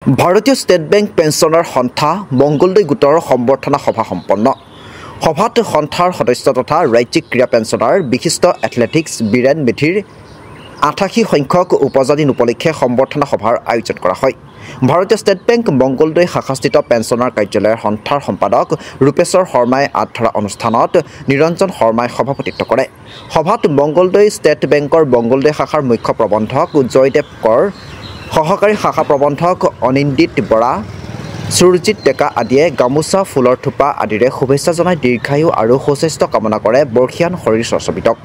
ভাৰতীয় state bank pensioner সন্থা মংগলদৈ গোটৰ সম্বৰ্ধনা সভা সম্পন্ন। সভাত সন্থাৰ সদস্য তথা ৰাজ্যিক ক্ৰীড়া পেঞ্চনাৰ বিশিষ্ট এথলেটিক্স বীৰেন মেধিৰ ৮৮ সংখ্যক উপজনীন উপলক্ষে সম্বৰ্ধনা সভাৰ আয়োজন কৰা হয়। ভাৰতীয় ষ্টেট বেংক মংগলদৈ শাখাস্থিত পেঞ্চনাৰ কাৰ্যালয়ৰ সন্থাৰ সম্পাদক ৰূপেশ্বৰ শৰ্মাই আধৰা অনুষ্ঠানত নিৰঞ্জন শৰ্মাই সভাপতিত্ব কৰে। সভাত মংগলদৈ ষ্টেট বেংকৰ মংগলদৈ শাখাৰ মুখ্য প্ৰবন্ধক জয়দেৱ কৰ, সহকাৰী শাখা প্ৰবন্ধক অনিন্দিত বৰা, সুৰজিত ডেকা আদিয়ে গামোচা ফুলৰ থোপা আদিৰে শুভেচ্ছা জনাই দীৰ্ঘায়ু আৰু সুস্বাস্থ্য কামনা কৰে বৰ্ষীয়ান শৰীৰ চৰ্চবিদক।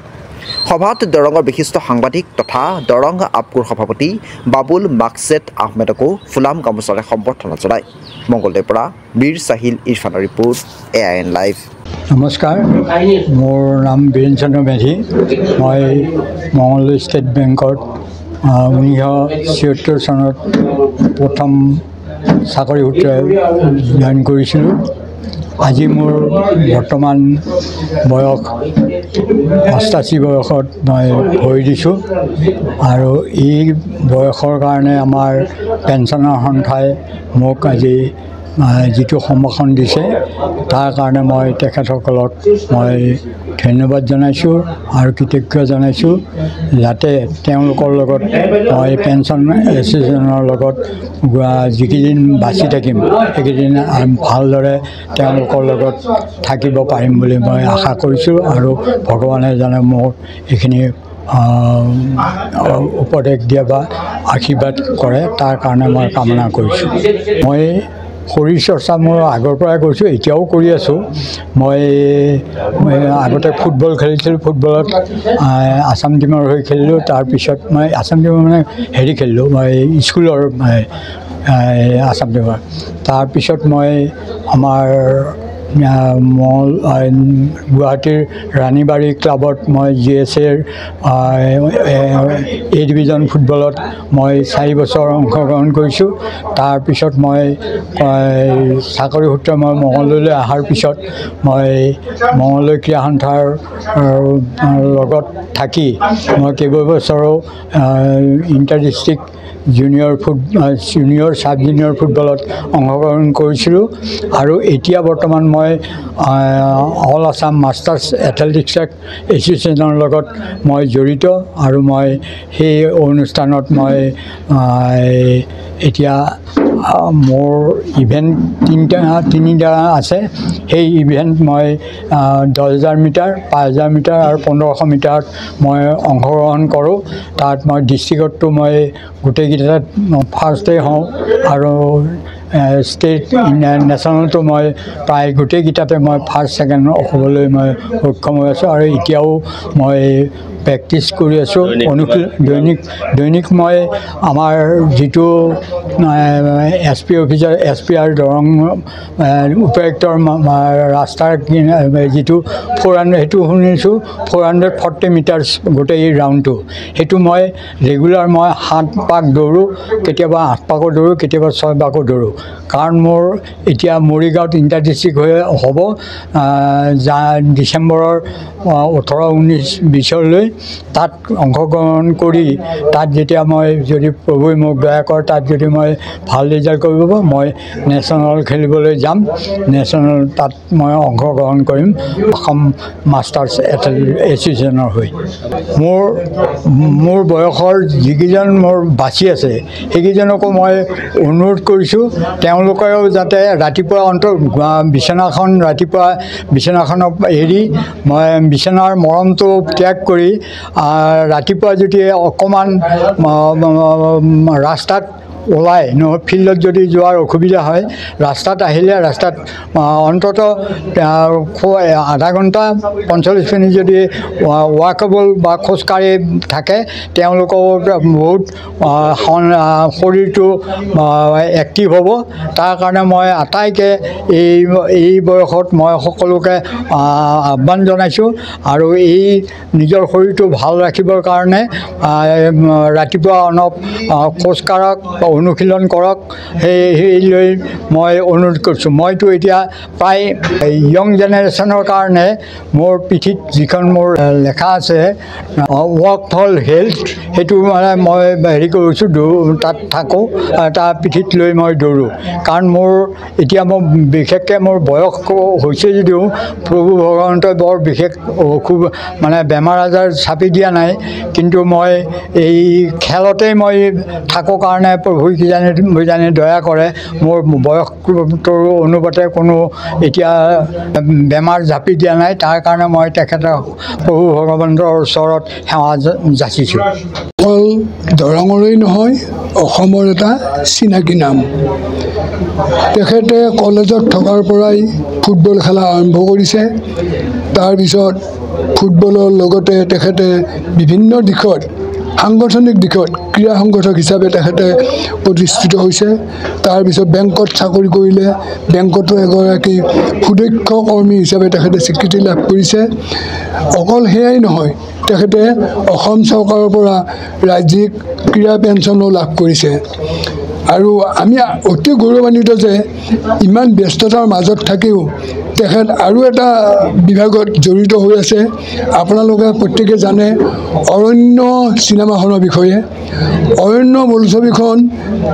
সভাত দৰঙৰ বিশিষ্ট সাংবাদিক তথা দৰং আপকোৰ সভাপতি বাবুল মাকছেদ আহমেদকো ফুলাম গামোচাৰে সম্বৰ্ধনা জনায়। মংগলদৈৰ পৰা বীৰ চাহিল ইৰফানৰ ৰিপৰ্ট, AIN লাইভ। নমস্কাৰ, মোৰ নাম বীৰেন চন্দ্ৰ মেধি। মই মংগলদৈ ষ্টেট বেংকত 1976 চনত প্ৰথম চাকৰি সূত্ৰে জইন কৰিছিলোঁ। আজি মোৰ বৰ্তমান বয়স 88 বয়সত মই ভৰি দিছোঁ আৰু এই বয়সৰ কাৰণে আমাৰ পেঞ্চনাৰ সন্থাই মোক আজি যিটো সম্ভাষণ দিছে তাৰ কাৰণে মই তেখেতসকলক মই ধন্যবাদ জনাইছোঁ আৰু কৃতজ্ঞ জনাইছোঁ, যাতে তেওঁলোকৰ লগত মই পেঞ্চন এছ'চিয়েশ্যনৰ লগত যিকেইদিন বাচি থাকিম সেইকেইদিন ভালদৰে তেওঁলোকৰ লগত থাকিব পাৰিম বুলি মই আশা কৰিছোঁ আৰু ভগৱানে জানে মোক এইখিনি উপদেশ দিয়া বা আশীৰ্বাদ কৰে তাৰ কাৰণে মই কামনা কৰিছোঁ। মই শৰীৰ চৰ্চা মোৰ আগৰ পৰাই কৰিছোঁ, এতিয়াও কৰি আছোঁ। মই আগতে ফুটবল খেলিছিলোঁ, ফুটবলত আছাম টীমৰ হৈ খেলিলোঁ। তাৰপিছত মই আছাম টীমৰ খেলিলোঁ, মই স্কুলৰ আছাম টীমৰ। তাৰপিছত মই আমাৰ গুৱাহাটীৰ ৰাণীবাৰী ক্লাবত মই GSAৰ A ডিভিজন ফুটবলত মই 4 বছৰ অংশগ্ৰহণ কৰিছোঁ। তাৰপিছত মই চাকৰি সূত্ৰে মই মঙলদৈলৈ অহাৰ পিছত মই মঙলদৈ ক্ৰীড়া সন্থাৰ লগত থাকি মই কেইবছৰো inter district junior sub junior ফুটবলত অংশগ্ৰহণ কৰিছিলোঁ আৰু এতিয়া বৰ্তমান মই অল আছাম মাষ্টাৰ্ছ এথলেটিক্স এছ'চিয়েশ্যনৰ লগত মই জড়িত আৰু মই সেই অনুষ্ঠানত মই এতিয়া মোৰ ইভেণ্ট তিনিটা আছে। সেই ইভেণ্ট মই 10,000 মিটাৰ, 5,000 মিটাৰ আৰু 1500 মিটাৰত মই অংশগ্ৰহণ কৰোঁ। তাত মই ডিষ্ট্ৰিক্টতো মই গোটেইকেইটাত ফাৰ্ষ্টেই হওঁ আৰু ষ্টেট নেশ্যনেলতো মই প্ৰায় গোটেইকেইটাতে মই ফাৰ্ষ্ট ছেকেণ্ড হ'বলৈ মই সক্ষম হৈ আছোঁ আৰু এতিয়াও মই প্ৰেক্টিছ কৰি আছোঁ। দৈনিক মই আমাৰ যিটো SP অফিচাৰ SPR দৰং উপায়ুক্তৰ ৰাস্তাৰ যিটো 400 সেইটো শুনিছোঁ 440 মিটাৰ্ছ গোটেই ৰাউণ্ডটো, সেইটো মই ৰেগুলাৰ মই 7 পাক দৌৰোঁ, কেতিয়াবা 8 পাকো দৌৰোঁ, কেতিয়াবা 6 পাকো দৌৰোঁ। কাৰণ মোৰ এতিয়া মৰিগাঁৱত ইণ্টাৰ ডিষ্ট্ৰিক্ট হ'ব ডিচেম্বৰৰ 18, 19, 20লৈ তাত অংশগ্ৰহণ কৰি তাত যেতিয়া মই যদি প্ৰভুৱে মোক দয়া কৰে তাত যদি মই ভাল ৰিজাল্ট কৰিব পাৰোঁ মই নেশ্যনেল খেলিবলৈ যাম। নেশ্যনেল তাত মই অংশগ্ৰহণ কৰিম অসম মাষ্টাৰ্ছ এছ'চিয়েশ্যনৰ হৈ। মোৰ বয়সৰ যিকেইজন মোৰ বাচি আছে সেইকেইজনকো মই অনুৰোধ কৰিছোঁ তেওঁলোকেও যাতে ৰাতিপুৱা বিচনাখনক এৰি মই বিচনাৰ মৰমটো ত্যাগ কৰি ৰাতিপুৱা যদি অকণমান ৰাস্তাত ওলাই ফিল্ডত যদি যোৱাৰ অসুবিধা হয়, ৰাস্তাত আহিলে ৰাস্তাত অন্ততঃ আধা ঘণ্টা 45 মিনিট যদি ৱাকেবল বা খোজকাঢ়ি থাকে তেওঁলোকৰ বহুত শৰীৰটো এক্টিভ হ'ব। তাৰ কাৰণে মই আটাইকে এই বয়সত মই সকলোকে আহ্বান জনাইছোঁ আৰু এই নিজৰ শৰীৰটো ভাল ৰাখিবৰ কাৰণে ৰাতিপুৱা অলপ খোজকাঢ়ক, অনুশীলন কৰক সেই লৈ মই অনুৰোধ কৰিছোঁ। মইতো এতিয়া প্ৰায় য়ং জেনেৰেশ্যনৰ কাৰণে মোৰ পিঠিত যিখন মোৰ লেখা আছে ৱৰ্ক ফৰ হেল্থ, সেইটো মানে মই হেৰি কৰিছোঁ, তাত থাকোঁ, তাৰ পিঠিত লৈ মই দৌৰোঁ। কাৰণ মোৰ এতিয়া মোৰ বিশেষকৈ মোৰ বয়স হৈছে যদিও প্ৰভু ভগৱন্তই বৰ বিশেষ অসুখ মানে বেমাৰ আজাৰ চাপি দিয়া নাই, কিন্তু মই এই খেলতেই মই থাকোঁ কাৰণে প্ৰভু কিজানি দয়া কৰে, মোৰ বয়সটোৰ অনুপাতে কোনো এতিয়া বেমাৰ জাপি দিয়া নাই। তাৰ কাৰণে মই তেখেতক প্ৰভু ভগৱন্তৰ ওচৰত সেৱা যাচিছোঁ। অকল দৰঙৰেই নহয়, অসমৰ এটা চিনাকি নাম। তেখেতে কলেজত থকাৰ পৰাই ফুটবল খেলা আৰম্ভ কৰিছে। তাৰপিছত ফুটবলৰ লগতে তেখেতে বিভিন্ন দিশত সাংগঠনিক দিশত ক্ৰীড়া সংগঠক হিচাপে তেখেতে প্ৰতিষ্ঠিত হৈছে। তাৰপিছত বেংকত চাকৰি কৰিলে, বেংকতো এগৰাকী সুদক্ষ কৰ্মী হিচাপে তেখেতে স্বীকৃতি লাভ কৰিছে। অকল সেয়াই নহয়, তেখেতে অসম চৰকাৰৰ পৰা ৰাজ্যিক ক্ৰীড়া পেঞ্চনো লাভ কৰিছে। আৰু আমি অতি গৌৰৱান্বিত যে ইমান ব্যস্ততাৰ মাজত থাকিও তেখেত আৰু এটা বিভাগত জড়িত হৈ আছে। আপোনালোকে প্ৰত্যেকে জানে অৰণ্য চিনেমাখনৰ বিষয়ে। অৰণ্য বোলছবিখন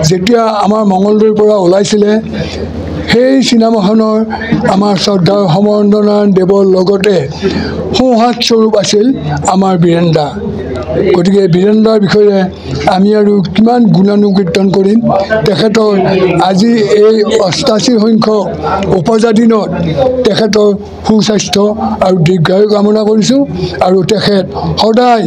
যেতিয়া আমাৰ মঙলদৈৰ পৰা ওলাইছিলে, সেই চিনেমাখনৰ আমাৰ শ্ৰদ্ধাৰ সমৰেন্দ্ৰ নাৰায়ণ দেৱৰ লগতে সৌহাৰ্দস্বৰূপ আছিল আমাৰ বীৰেন দা। গতিকে বীৰেন দাৰ বিষয়ে আমি আৰু কিমান গুণানুকীৰ্তন কৰিম। তেখেতৰ আজি এই ৮৮ সংখ্যক উপজা দিনত তেখেতৰ সুস্বাস্থ্য আৰু দীৰ্ঘায়ু কামনা কৰিছোঁ। আৰু তেখেত সদায়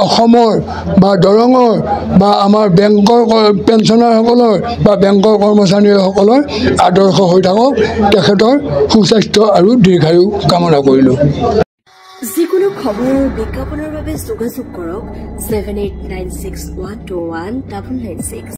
অসমৰ বা দৰঙৰ বা আমাৰ বেংকৰ পেঞ্চনাৰসকলৰ বা বেংকৰ কৰ্মচাৰীসকলৰ আদৰ্শ হৈ থাকক। তেখেতৰ সুস্বাস্থ্য আৰু দীৰ্ঘায়ু কামনা কৰিলোঁ। যিকোনো খবৰৰ বিজ্ঞাপনৰ বাবে যোগাযোগ কৰক 7896121996।